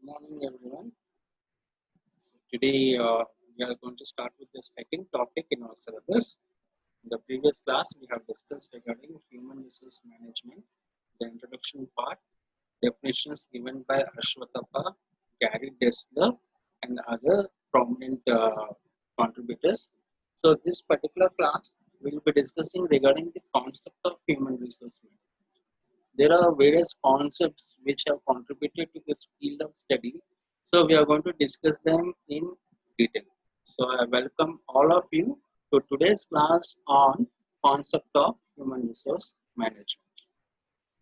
Morning, everyone. Today, we are going to start with the second topic in our syllabus. In the previous class, we have discussed regarding human resource management, the introduction part, definitions given by Ashwatthapa, Gary Dessler, and other prominent contributors. So, this particular class, we will be discussing regarding the concept of human resource management. There are various concepts which have contributed to this field of study. So we are going to discuss them in detail. So I welcome all of you to today's class on concept of human resource management.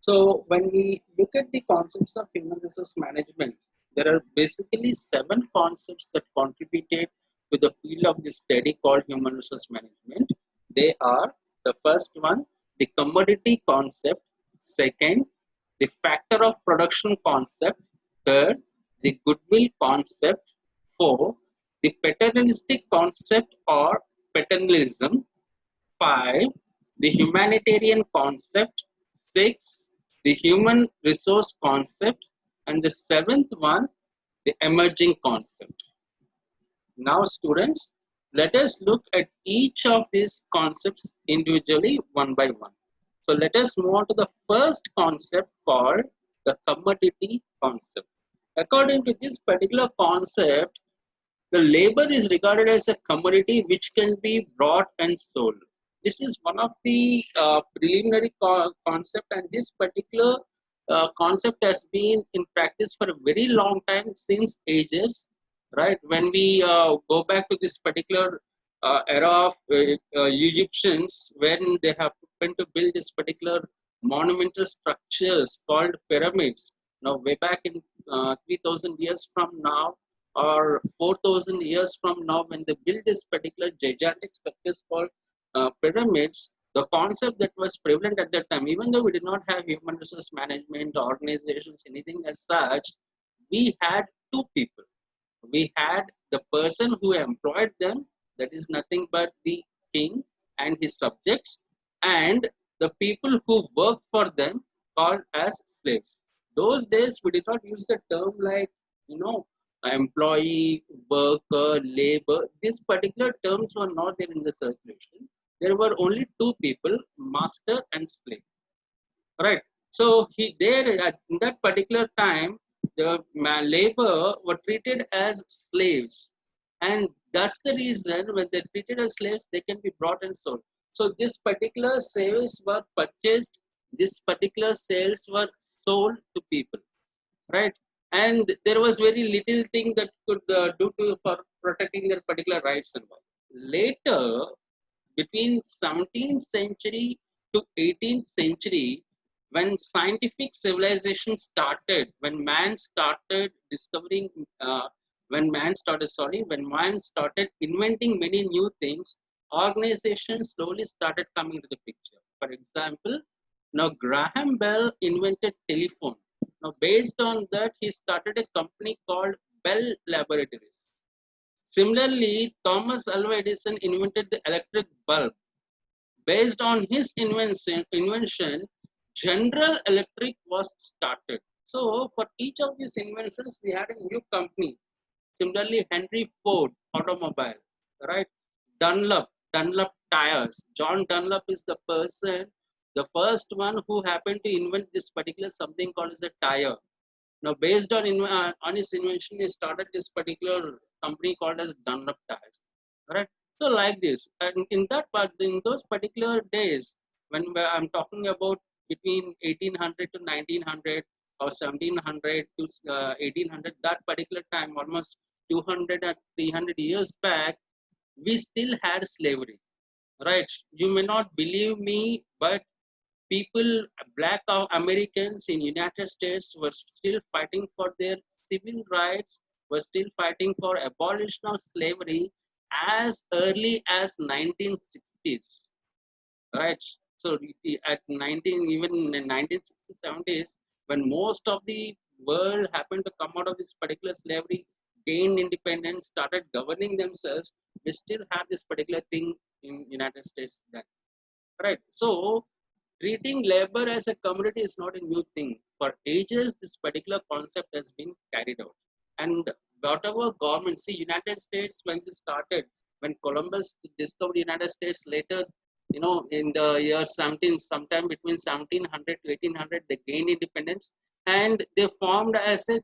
So when we look at the concepts of human resource management, there are basically 7 concepts that contributed to the field of this study called human resource management. They are: the first one, the commodity concept; second, the factor of production concept; third, the goodwill concept; four, the paternalistic concept or paternalism; 5, the humanitarian concept; 6, the human resource concept; and the seventh one, the emerging concept. Now, students, let us look at each of these concepts individually one by one. So, let us move on to the first concept called the commodity concept. According to this particular concept, the labor is regarded as a commodity which can be bought and sold. This is one of the preliminary concept, and this particular concept has been in practice for a very long time, since ages, right? When we go back to this particular era of Egyptians, when they have been to build this particular monumental structures called pyramids. Now, way back in 3,000 years from now, or 4,000 years from now, when they build this particular gigantic structures called pyramids, the concept that was prevalent at that time, even though we did not have human resource management organizations, anything as such, we had two people. We had the person who employed them, that is nothing but the king and his subjects, and the people who worked for them, called as slaves. Those days we did not use the term like, you know, employee, worker, labor. These particular terms were not there in the circulation. There were only two people, master and slave. Right. So he there at in that particular time, the labor were treated as slaves, and that's the reason when they're treated as slaves, they can be brought and sold. So this particular sales were purchased. This particular sales were sold to people, right? And there was very little thing that could do to for protecting their particular rights and all. Later, between 17th century to 18th century, when scientific civilization started, when man started discovering, when man started inventing many new things, organizations slowly started coming into the picture. For example, now Graham Bell invented telephone. Now, based on that, he started a company called Bell Laboratories. Similarly, Thomas Alva Edison invented the electric bulb. Based on his invention, General Electric was started. So, for each of these inventions, we had a new company. Similarly, Henry Ford automobile, right? Dunlop tires. John Dunlop is the person, the first one who happened to invent this particular something called as a tire. Now, based on his invention, he started this particular company called as Dunlop Tires. Right. So, like this, and in that part, in those particular days, when I'm talking about between 1800 to 1900 or 1700 to 1800, that particular time, almost 200 and 300 years back, we still had slavery. Right. You may not believe me, but people, black Americans in United States were still fighting for their civil rights, were still fighting for abolition of slavery as early as 1960s, right? So at 19, even in 1960s, 70s, when most of the world happened to come out of this particular slavery, gained independence, started governing themselves, we still have this particular thing in United States then, right? So treating labor as a commodity is not a new thing. For ages, this particular concept has been carried out. And whatever government, see, United States, when they started, when Columbus discovered United States later, in the year 17, sometime between 1700 to 1800, they gained independence, and they formed as a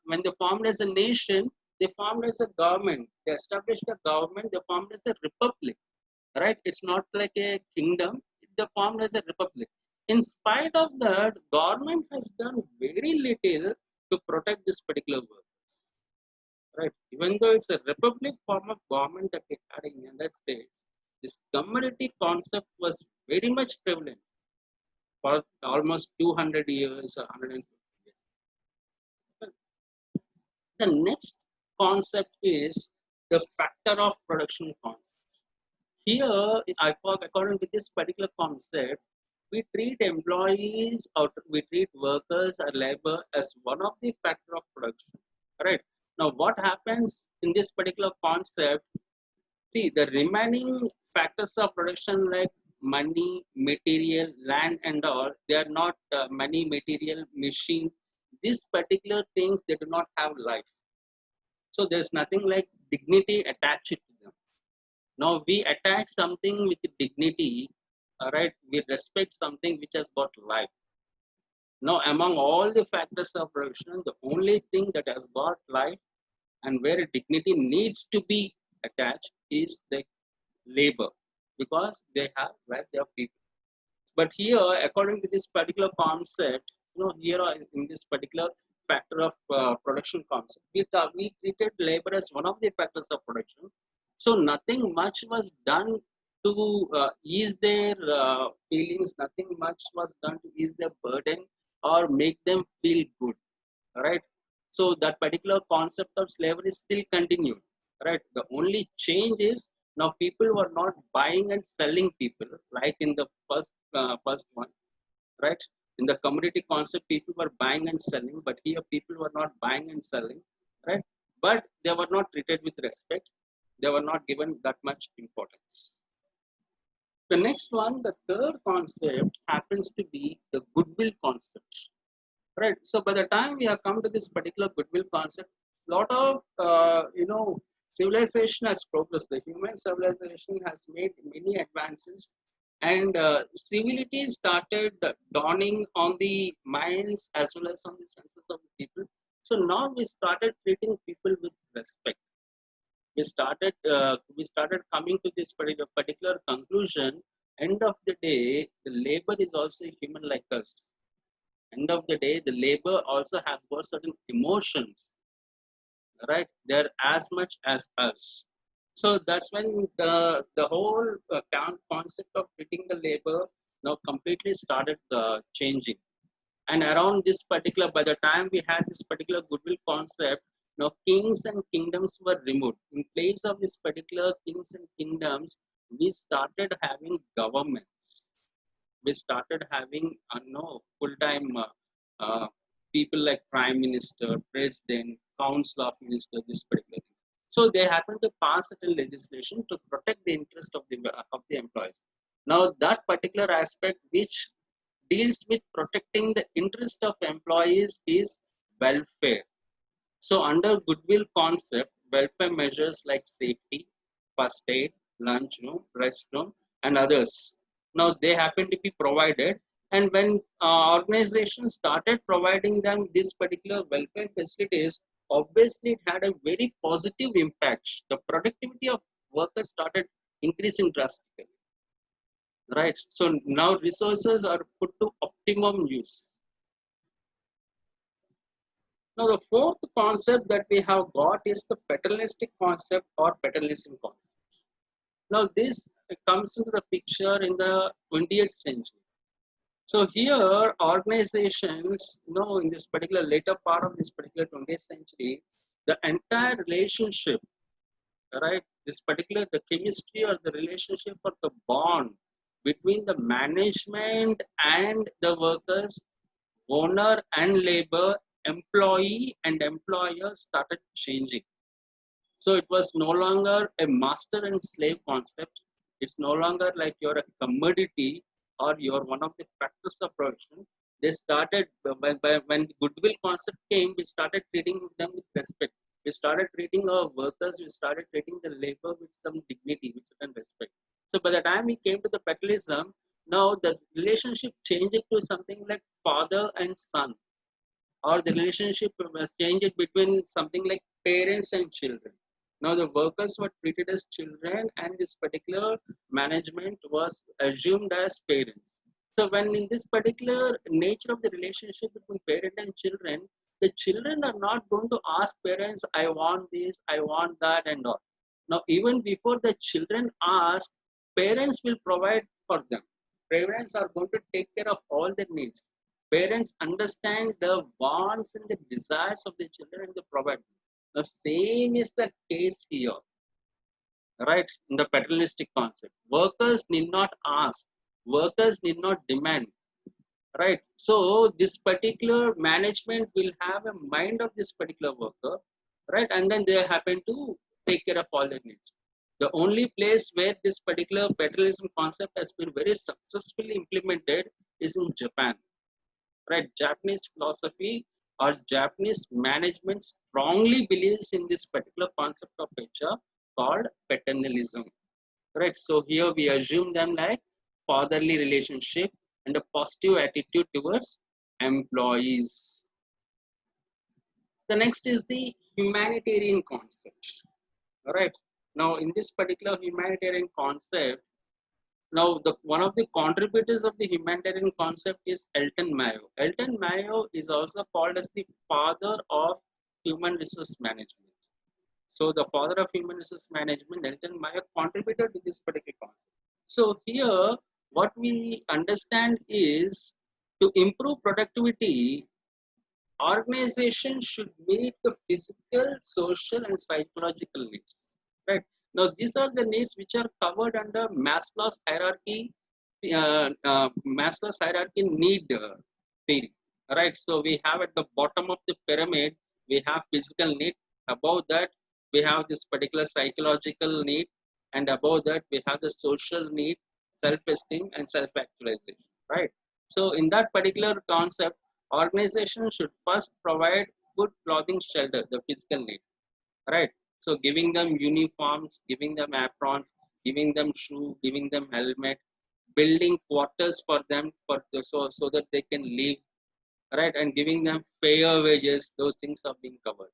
when they formed as a nation, they formed as a government. They established a government. They formed as a republic, right? It's not like a kingdom. They formed as a republic. In spite of that, government has done very little to protect this particular work, right? Even though it's a republic form of government that we had in the United States, this community concept was very much prevalent for almost 200 years or 150 years. The next concept is the factor of production concept. Here, according to this particular concept, we treat employees or we treat workers or labor as one of the factor of production. Right. Now, what happens in this particular concept? See, the remaining factors of production like money, material, land, and all, they are not money, material, machine. These particular things, they do not have life. So there's nothing like dignity attached to them. Now we attach something with dignity, right? We respect something which has got life. Now, among all the factors of production, the only thing that has got life and where dignity needs to be attached is the labor, because they have where they are people. But here, according to this particular concept, here in this particular factor of production concept, we treated labor as one of the factors of production. So nothing much was done to ease their feelings. Nothing much was done to ease their burden or make them feel good, right? So that particular concept of slavery still continued, right? The only change is now people were not buying and selling people like in the first one, right? In the commodity concept, people were buying and selling, but here people were not buying and selling, right? But they were not treated with respect. They were not given that much importance. The next one, the third concept happens to be the goodwill concept, right? So by the time we have come to this particular goodwill concept, lot of civilization has progressed. The human civilization has made many advances, and civility started dawning on the minds as well as on the senses of the people. So now we started treating people with respect. We started coming to this particular conclusion. End of the day, the labor is also human like us. End of the day, the labor also has got certain emotions, right? They're as much as us. So that's when the whole concept of treating the labor now completely started changing. And around this particular, by the time we had this particular goodwill concept, now kings and kingdoms were removed. In place of this particular kings and kingdoms, we started having governments. We started having full-time uh, people like prime minister, president, council of minister, this particular thing. So they happen to pass certain legislation to protect the interest of the employees. Now that particular aspect which deals with protecting the interest of employees is welfare. So under goodwill concept, welfare measures like safety, first aid, lunchroom, restroom, and others, now they happen to be provided. And when organizations started providing them this particular welfare facilities, obviously it had a very positive impact. The productivity of workers started increasing drastically, right? So now resources are put to optimum use. Now, the fourth concept that we have got is the paternalistic concept or paternalism concept. Now, this comes into the picture in the 20th century. So here, organizations, in this particular later part of this particular 20th century, the entire relationship, right, this particular, the chemistry or the relationship or the bond between the management and the workers, owner and labor, employee and employer started changing. So it was no longer a master and slave concept. It's no longer like you're a commodity or you're one of the factors of production. They started when goodwill concept came, we started treating them with respect. We started treating our workers, we started treating the labor with some dignity, with certain respect. So by the time we came to the capitalism, now the relationship changed to something like father and son, or the relationship was changed between something like parents and children. Now the workers were treated as children, and this particular management was assumed as parents. So when in this particular nature of the relationship between parent and children, the children are not going to ask parents, I want this, I want that, and all. Now even before the children ask, parents will provide for them. Parents are going to take care of all their needs. Parents understand the wants and the desires of the children and they provide. The same is the case here, right? In the paternalistic concept, workers need not ask, workers need not demand, right? So this particular management will have a mind of this particular worker, right? And then they happen to take care of all their needs. The only place where this particular paternalism concept has been very successfully implemented is in Japan, right? Japanese philosophy or Japanese management strongly believes in this particular concept of HR called paternalism, right? So here we assume them like fatherly relationship and a positive attitude towards employees. The next is the humanitarian concept, all right? Now in this particular humanitarian concept, now, one of the contributors of the humanitarian concept is Elton Mayo. Elton Mayo is also called as the father of human resource management. So, the father of human resource management, Elton Mayo, contributed to this particular concept. So, here, what we understand is to improve productivity, organization should meet the physical, social, and psychological needs. Right now, these are the needs which are covered under Maslow's hierarchy, Maslow's hierarchy need theory. Right. So we have at the bottom of the pyramid, we have physical need. Above that, we have this particular psychological need, and above that, we have the social need, self-esteem, and self-actualization. Right. So in that particular concept, organization should first provide good clothing, shelter, the physical need, right? So giving them uniforms, giving them aprons, giving them shoe, giving them helmet, building quarters for them so that they can live, right? And giving them fair wages, those things are being covered,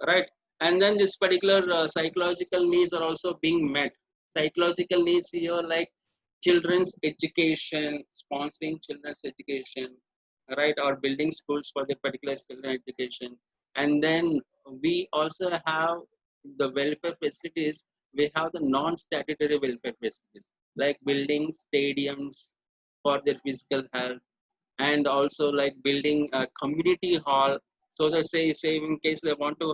right? And then this particular psychological needs are also being met. Psychological needs here like children's education, sponsoring children's education, right? Or building schools for the particular children education. And then we also have the welfare facilities. We have the non-statutory welfare facilities like building stadiums for their physical health, and also like building a community hall, so that say in case they want to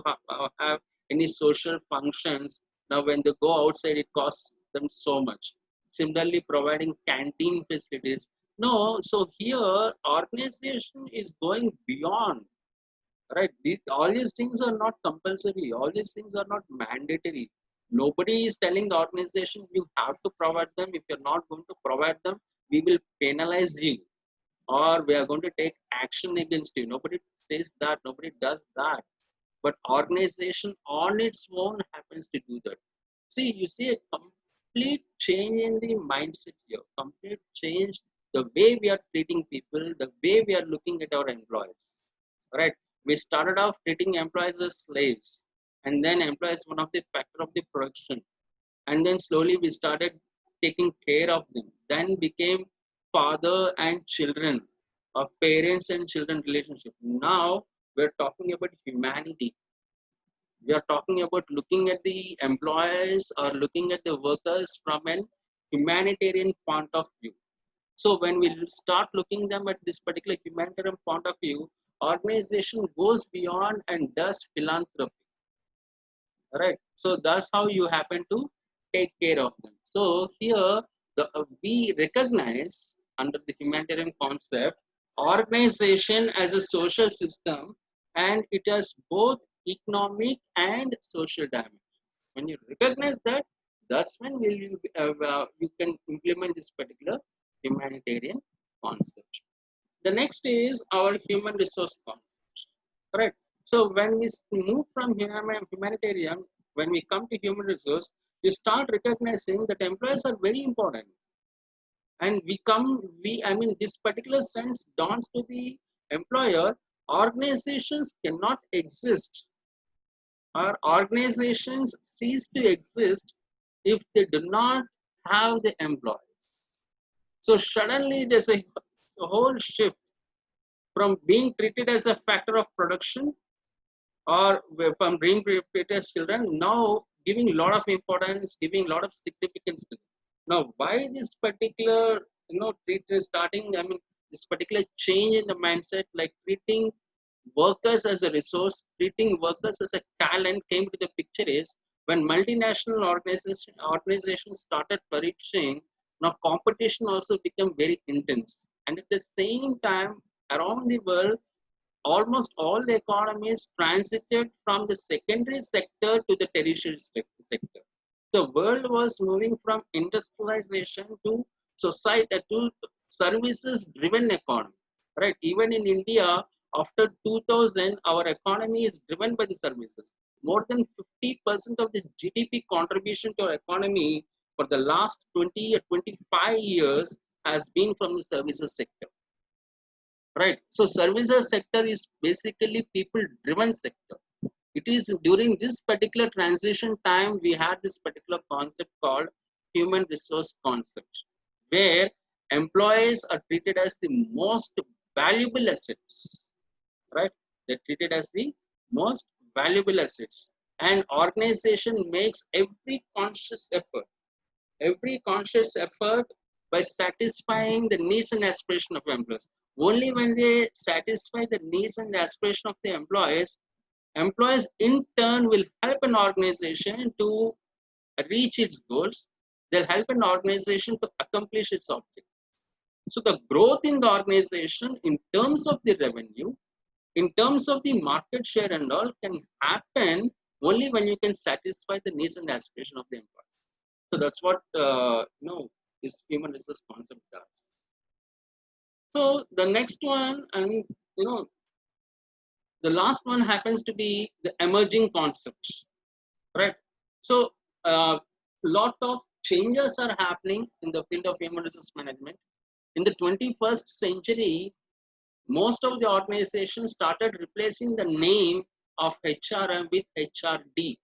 have any social functions, now when they go outside it costs them so much. Similarly providing canteen facilities. No, so here organization is going beyond, right? All these things are not compulsory, all these things are not mandatory. Nobody is telling the organization you have to provide them. If you're not going to provide them, we will penalize you, or we are going to take action against you. Nobody says that, nobody does that. But organization on its own happens to do that. See, you see a complete change in the mindset here, complete change the way we are treating people, the way we are looking at our employees. Right? We started off treating employees as slaves, and then employees one of the factor of the production, and then slowly we started taking care of them, then became father and children, of parents and children relationship. Now we're talking about humanity. We are talking about looking at the employees or looking at the workers from an humanitarian point of view. So when we start looking them at this particular humanitarian point of view, organization goes beyond and does philanthropy, right? So that's how you happen to take care of them. So here we recognize under the humanitarian concept organization as a social system, and it has both economic and social damage. When you recognize that, that's when you can implement this particular humanitarian concept. The next is our human resource concept, correct? So when we move from humanitarian, when we come to human resource, we start recognizing that employees are very important, and I mean, this particular sense dawns to the employer. Organizations cannot exist, or organizations cease to exist if they do not have the employees. So suddenly there's a whole shift from being treated as a factor of production, or from being treated as children, now giving a lot of importance, giving a lot of significance to them. Now, why this particular, treatment starting? I mean, this particular change in the mindset, like treating workers as a resource, treating workers as a talent, came to the picture is when multinational organizations started flourishing. Now, competition also became very intense, and at the same time, around the world, almost all the economies transited from the secondary sector to the tertiary sector. The world was moving from industrialization to society to services driven economy. Right? Even in India, after 2000, our economy is driven by the services. More than 50% of the GDP contribution to our economy for the last 20 or 25 years has been from the services sector. Right? So services sector is basically people driven sector. It is during this particular transition time we had this particular concept called human resource concept, where employees are treated as the most valuable assets. Right? They're treated as the most valuable assets, and organization makes every conscious effort by satisfying the needs and aspiration of employees. Only when they satisfy the needs and aspiration of the employees in turn will help an organization to reach its goals. They'll help an organization to accomplish its objective. So the growth in the organization in terms of the revenue, in terms of the market share and all, can happen only when you can satisfy the needs and aspiration of the employees. So that's what this human resource concept does. So the next one, and you know, the last one happens to be the emerging concept, right? So a lot of changes are happening in the field of human resource management. In the 21st century, most of the organizations started replacing the name of HRM with HRD.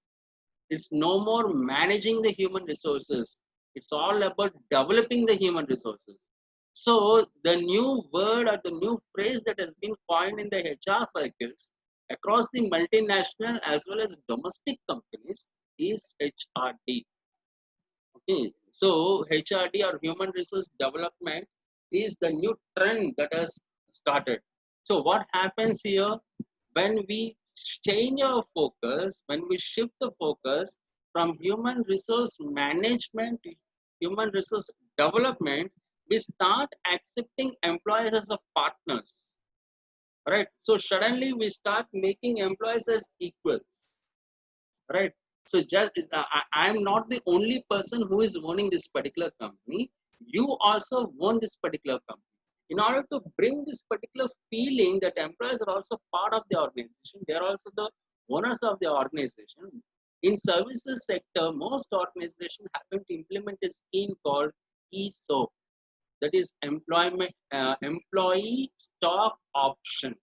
It's no more managing the human resources. It's all about developing the human resources. So the new word or the new phrase that has been coined in the HR cycles across the multinational as well as domestic companies is HRD. Okay, so HRD or human resource development is the new trend that has started. So what happens here when we change our focus, when we shift the focus from human resource management to human resource development, we start accepting employees as a partners, right? So suddenly we start making employees as equals, right? So just I'm not the only person who is owning this particular company. You also own this particular company. In order to bring this particular feeling that employees are also part of the organization, they are also the owners of the organization. In services sector, most organizations happen to implement a scheme called ESOP, that is employee stock option.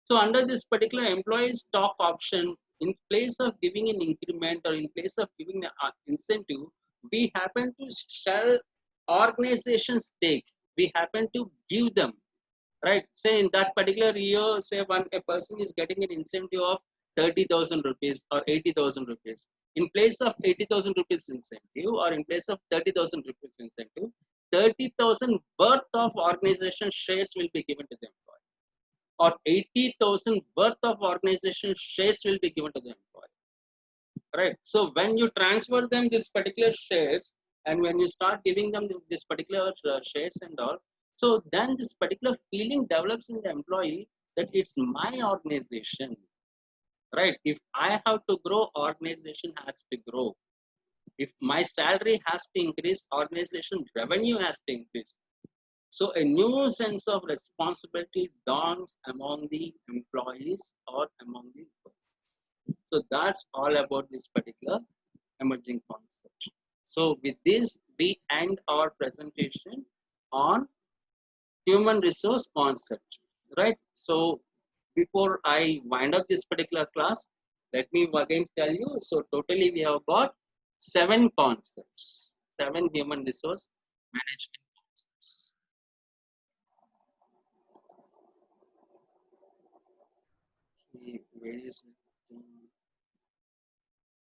So under this particular employee stock option, in place of giving an increment or in place of giving an incentive, we happen to sell organization stake. We happen to give them, right? Say in that particular year, say a person is getting an incentive of 30,000 rupees or 80,000 rupees. In place of 80,000 rupees incentive or in place of 30,000 rupees incentive, 30,000 worth of organization shares will be given to the employee, or 80,000 worth of organization shares will be given to the employee, right? So when you transfer them this particular shares, and when you start giving them this particular shares and all, so then this particular feeling develops in the employee that it's my organization, right? If I have to grow, organization has to grow. If my salary has to increase, organization revenue has to increase. So a new sense of responsibility dawns among the employees or among the workers. So that's all about this particular emerging concept. So with this, we end our presentation on human resource concept, right? So before I wind up this particular class, let me again tell you. So totally we have got 7 concepts, 7 human resource management concepts. Okay, where is it?